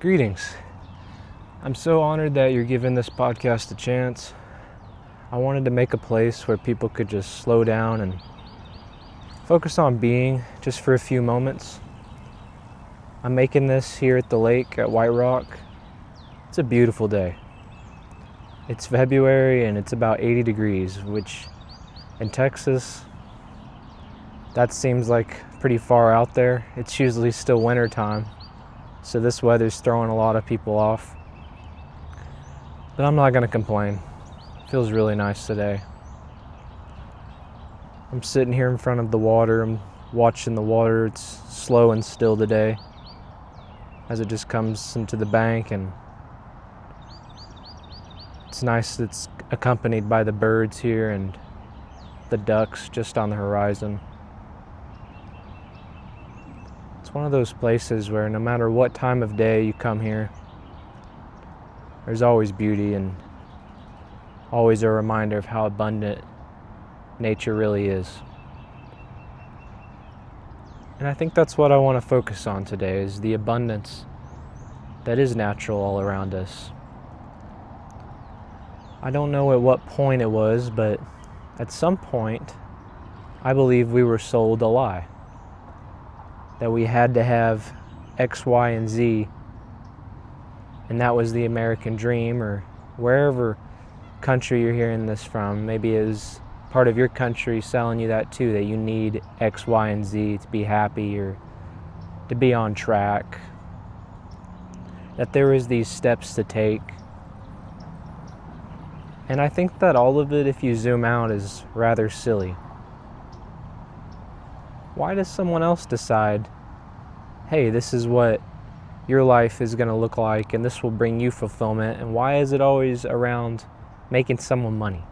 Greetings. I'm so honored that you're giving this podcast a chance. I wanted to make a place where people could just slow down and focus on being just for a few moments. I'm making this here at the lake at White Rock. It's a beautiful day. It's February and it's about 80 degrees, which in Texas, that seems like pretty far out there. It's usually still winter time. So this weather's throwing a lot of people off. But I'm not gonna complain. It feels really nice today. I'm sitting here in front of the water. I'm watching the water. It's slow and still today as it just comes into the bank, and it's nice. It's accompanied by the birds here and the ducks just on the horizon. It's one of those places where no matter what time of day you come here, there's always beauty and always a reminder of how abundant nature really is. And I think that's what I want to focus on today, is the abundance that is natural all around us. I don't know at what point it was, but at some point, I believe we were sold a lie. That we had to have X, Y, and Z, and that was the American dream, or wherever country you're hearing this from. Maybe it was part of your country selling you that too, that you need X, Y, and Z to be happy or to be on track. That there is these steps to take. And I think that all of it, if you zoom out, is rather silly. Why does someone else decide, hey, this is what your life is going to look like and this will bring you fulfillment? And why is it always around making someone money?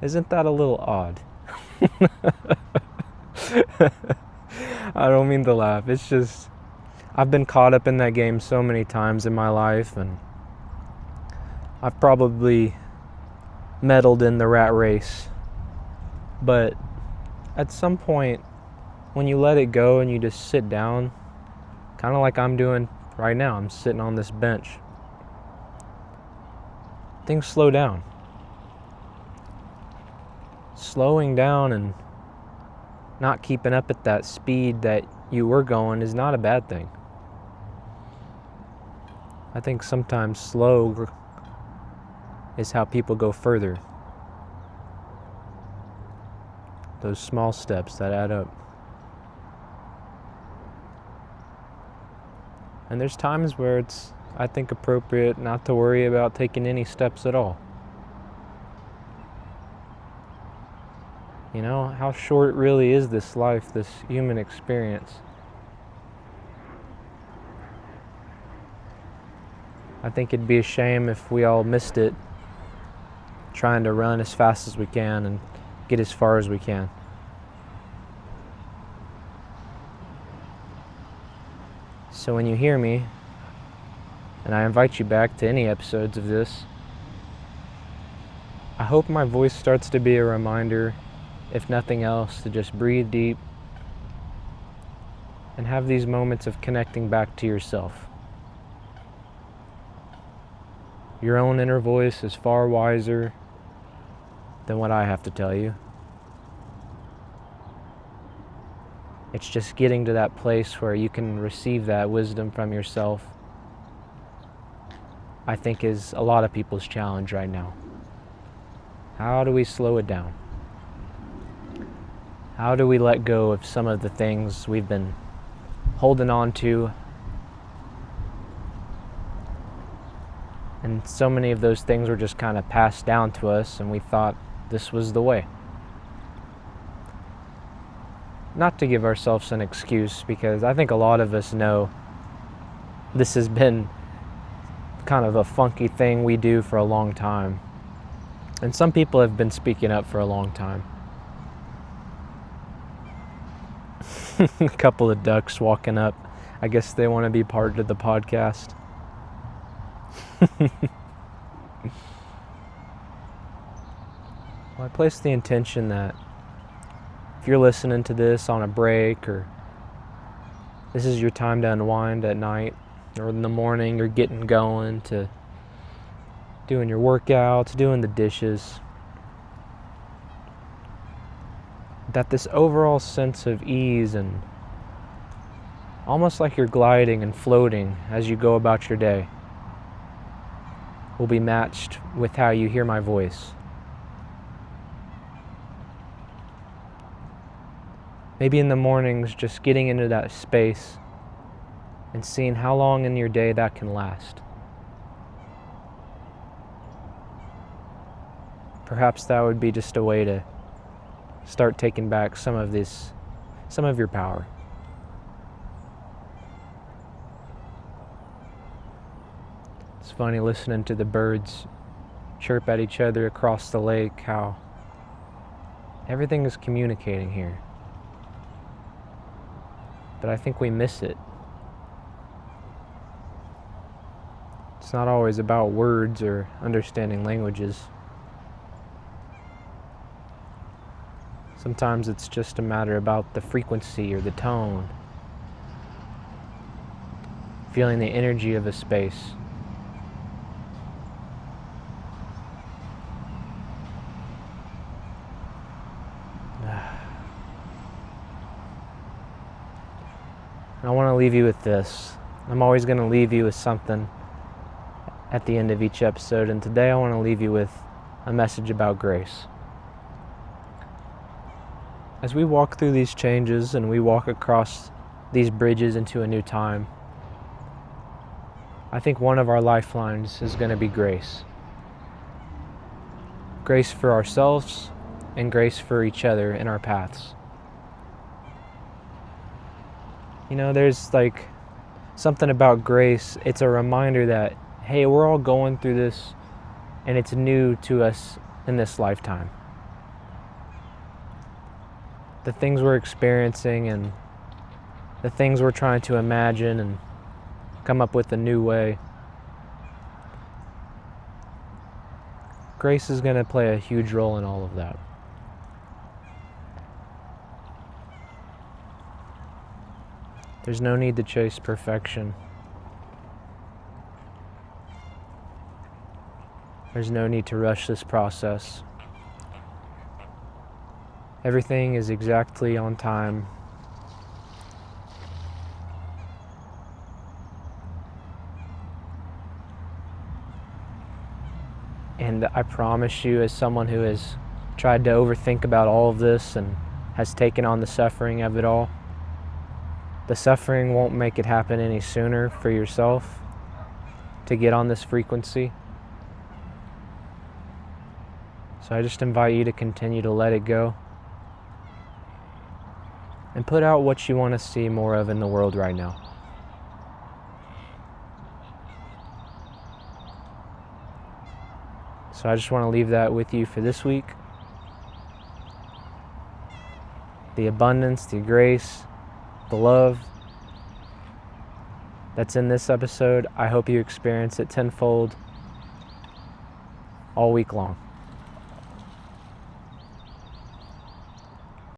Isn't that a little odd? I don't mean to laugh. It's just, I've been caught up in that game so many times in my life, and I've probably meddled in the rat race. But at some point, when you let it go and you just sit down, kind of like I'm doing right now, I'm sitting on this bench, things slow down. Slowing down and not keeping up at that speed that you were going is not a bad thing. I think sometimes slow is how people go further. Those small steps that add up. And there's times where it's, I think, appropriate not to worry about taking any steps at all. You know, how short really is this life, this human experience? I think it'd be a shame if we all missed it trying to run as fast as we can and get as far as we can. So when you hear me, and I invite you back to any episodes of this, I hope my voice starts to be a reminder, if nothing else, to just breathe deep and have these moments of connecting back to yourself. Your own inner voice is far wiser than what I have to tell you. It's just getting to that place where you can receive that wisdom from yourself, I think, is a lot of people's challenge right now. How do we slow it down? How do we let go of some of the things we've been holding on to? And so many of those things were just kind of passed down to us, and we thought this was the way. Not to give ourselves an excuse, because I think a lot of us know this has been kind of a funky thing we do for a long time. And some people have been speaking up for a long time. A couple of ducks walking up. I guess they want to be part of the podcast. Well, I place the intention that if you're listening to this on a break, or this is your time to unwind at night, or in the morning you're getting going, to doing your workouts, doing the dishes, that this overall sense of ease and almost like you're gliding and floating as you go about your day will be matched with how you hear my voice. Maybe in the mornings, just getting into that space and seeing how long in your day that can last. Perhaps that would be just a way to start taking back some of your power. It's funny listening to the birds chirp at each other across the lake, how everything is communicating here. But I think we miss it. It's not always about words or understanding languages. Sometimes it's just a matter about the frequency or the tone, feeling the energy of a space. I want to leave you with this. I'm always going to leave you with something at the end of each episode, and today I want to leave you with a message about grace. As we walk through these changes and we walk across these bridges into a new time, I think one of our lifelines is going to be grace. Grace for ourselves and grace for each other in our paths. You know, there's like something about grace. It's a reminder that, hey, we're all going through this and it's new to us in this lifetime. The things we're experiencing and the things we're trying to imagine and come up with a new way. Grace is going to play a huge role in all of that. There's no need to chase perfection. There's no need to rush this process. Everything is exactly on time. And I promise you, as someone who has tried to overthink about all of this and has taken on the suffering of it all, the suffering won't make it happen any sooner for yourself to get on this frequency. So I just invite you to continue to let it go and put out what you want to see more of in the world right now. So I just want to leave that with you for this week. The abundance, the grace, the love that's in this episode, I hope you experience it tenfold all week long.